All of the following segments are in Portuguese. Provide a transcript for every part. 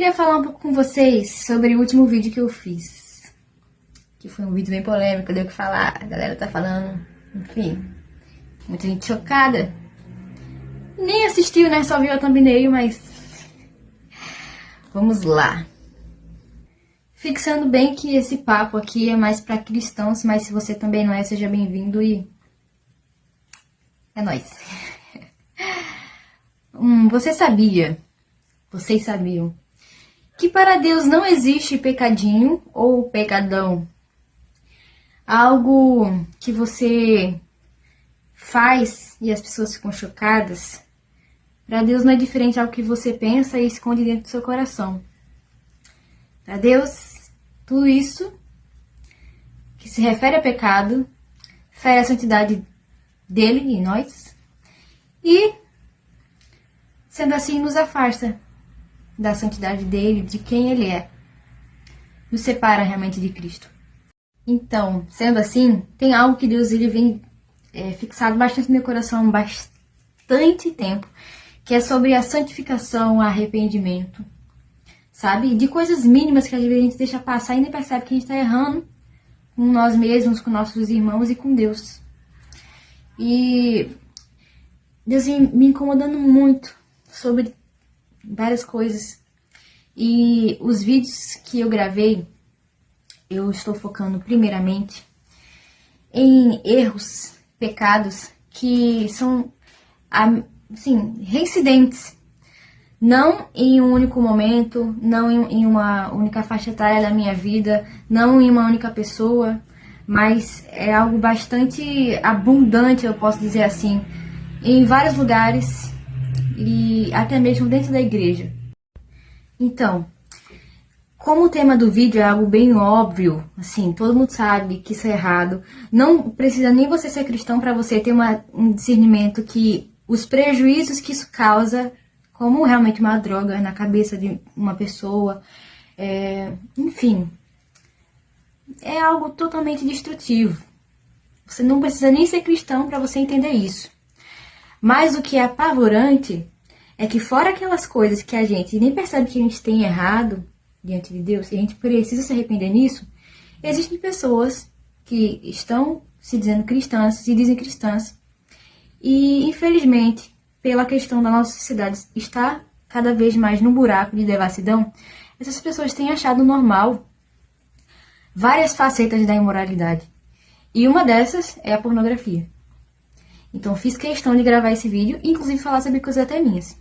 queria falar um pouco com vocês sobre o último vídeo que eu fiz. Que foi um vídeo bem polêmico, deu o que falar, a galera tá falando, enfim, muita gente chocada. Nem assistiu, né? Só viu a thumbnail, mas vamos lá. Fixando bem que esse papo aqui é mais pra cristãos, mas se você também não é, seja bem-vindo e é nóis. Vocês sabiam que para Deus não existe pecadinho ou pecadão? Algo que você faz e as pessoas ficam chocadas. Para Deus não é diferente algo que você pensa e esconde dentro do seu coração. Para Deus, tudo isso que se refere a pecado, fere a santidade dele e nós. E, sendo assim, nos afasta da santidade dele, de quem ele é. Nos separa realmente de Cristo. Então, sendo assim, tem algo que Deus ele vem fixado bastante no meu coração há bastante tempo, que é sobre a santificação, arrependimento, sabe? De coisas mínimas que às vezes a gente deixa passar e nem percebe que a gente está errando com nós mesmos, com nossos irmãos e com Deus. E Deus vem me incomodando muito sobre várias coisas. E os vídeos que eu gravei, eu estou focando primeiramente em erros, pecados que são, assim, reincidentes. Não em um único momento, não em uma única faixa etária da minha vida, não em uma única pessoa, mas é algo bastante abundante, eu posso dizer assim, em vários lugares e até mesmo dentro da igreja. Então, como o tema do vídeo é algo bem óbvio, assim, todo mundo sabe que isso é errado, não precisa nem você ser cristão para você ter um discernimento que os prejuízos que isso causa, como realmente uma droga na cabeça de uma pessoa, enfim, é algo totalmente destrutivo. Você não precisa nem ser cristão para você entender isso. Mas o que é apavorante é que fora aquelas coisas que a gente nem percebe que a gente tem errado diante de Deus, e a gente precisa se arrepender nisso, existem pessoas que estão se dizendo cristãs, se dizem cristãs, e infelizmente, pela questão da nossa sociedade estar cada vez mais no buraco de devassidão, essas pessoas têm achado normal várias facetas da imoralidade. E uma dessas é a pornografia. Então fiz questão de gravar esse vídeo, inclusive falar sobre coisas até minhas.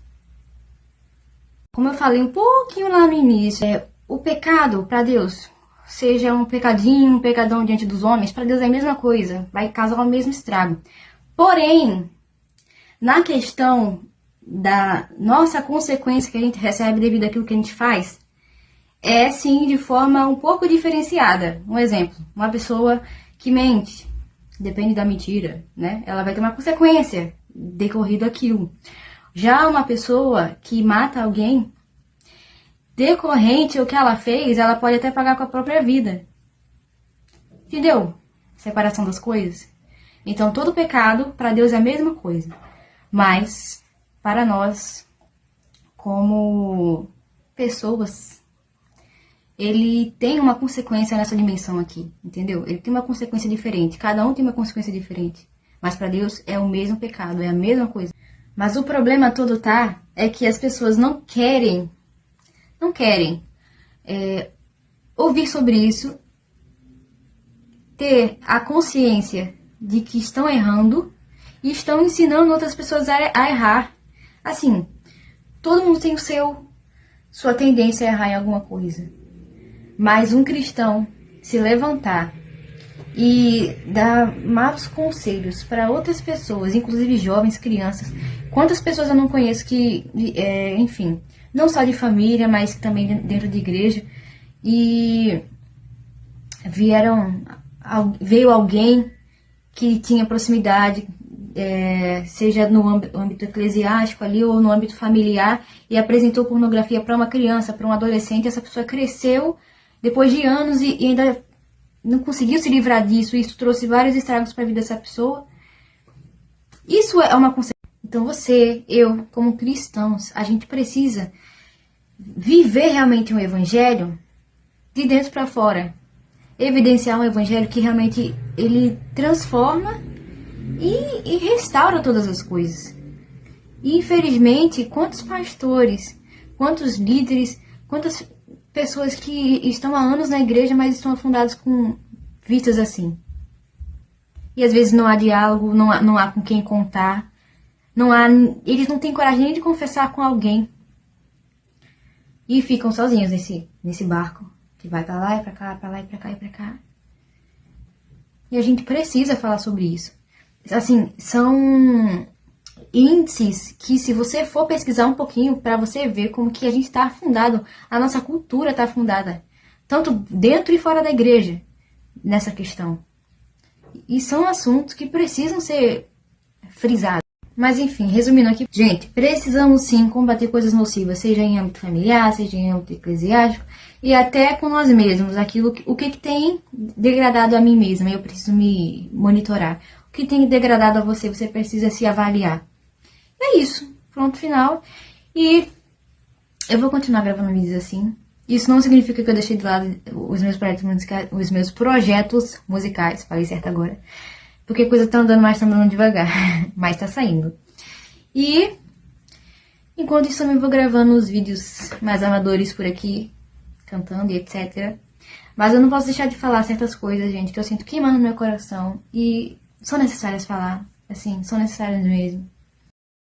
Como eu falei um pouquinho lá no início, o pecado para Deus, seja um pecadinho, um pecadão diante dos homens, para Deus é a mesma coisa, vai causar o mesmo estrago. Porém, na questão da nossa consequência que a gente recebe devido àquilo que a gente faz, é sim de forma um pouco diferenciada. Um exemplo, uma pessoa que mente, depende da mentira, né? Ela vai ter uma consequência decorrido aquilo. Já uma pessoa que mata alguém, decorrente ao que ela fez, ela pode até pagar com a própria vida. Entendeu? Separação das coisas. Então, todo pecado, para Deus, é a mesma coisa. Mas, para nós, como pessoas, ele tem uma consequência nessa dimensão aqui, entendeu? Ele tem uma consequência diferente. Cada um tem uma consequência diferente. Mas para Deus é o mesmo pecado, é a mesma coisa. Mas o problema todo é que as pessoas não querem ouvir sobre isso, ter a consciência de que estão errando e estão ensinando outras pessoas a errar. Assim, todo mundo tem sua tendência a errar em alguma coisa. Mas um cristão se levantar e dar maus conselhos para outras pessoas, inclusive jovens, crianças. Quantas pessoas eu não conheço que, enfim, não só de família, mas também dentro de igreja, e veio alguém que tinha proximidade, seja no âmbito eclesiástico ali ou no âmbito familiar, e apresentou pornografia para uma criança, para um adolescente. Essa pessoa cresceu depois de anos e ainda não conseguiu se livrar disso. Isso trouxe vários estragos para a vida dessa pessoa. Isso é uma consequência. Então você, eu, como cristãos, a gente precisa viver realmente um evangelho de dentro para fora. Evidenciar um evangelho que realmente ele transforma e restaura todas as coisas. E infelizmente, quantos pastores, quantos líderes, quantas pessoas que estão há anos na igreja, mas estão afundados com vistas assim. E às vezes não há diálogo, não há com quem contar, eles não têm coragem nem de confessar com alguém. E ficam sozinhos nesse barco, que vai pra lá e pra cá, pra lá e pra cá e pra cá. E a gente precisa falar sobre isso. Assim, são índices que, se você for pesquisar um pouquinho, para você ver como que a gente está afundado, a nossa cultura está afundada, tanto dentro e fora da igreja, nessa questão. E são assuntos que precisam ser frisados. Mas enfim, resumindo aqui, gente, precisamos sim combater coisas nocivas, seja em âmbito familiar, seja em âmbito eclesiástico, e até com nós mesmos, o que tem degradado a mim mesma, eu preciso me monitorar. O que tem degradado a você, você precisa se avaliar. É isso, pronto, final. E eu vou continuar gravando vídeos assim. Isso não significa que eu deixei de lado os meus projetos musicais, falei certo agora. Porque a coisa tá andando, mas tá andando devagar. Mas tá saindo. E enquanto isso, eu também vou gravando os vídeos mais amadores por aqui, cantando e etc. Mas eu não posso deixar de falar certas coisas, gente, que eu sinto queimando no meu coração. E são necessárias falar. Assim, são necessárias mesmo.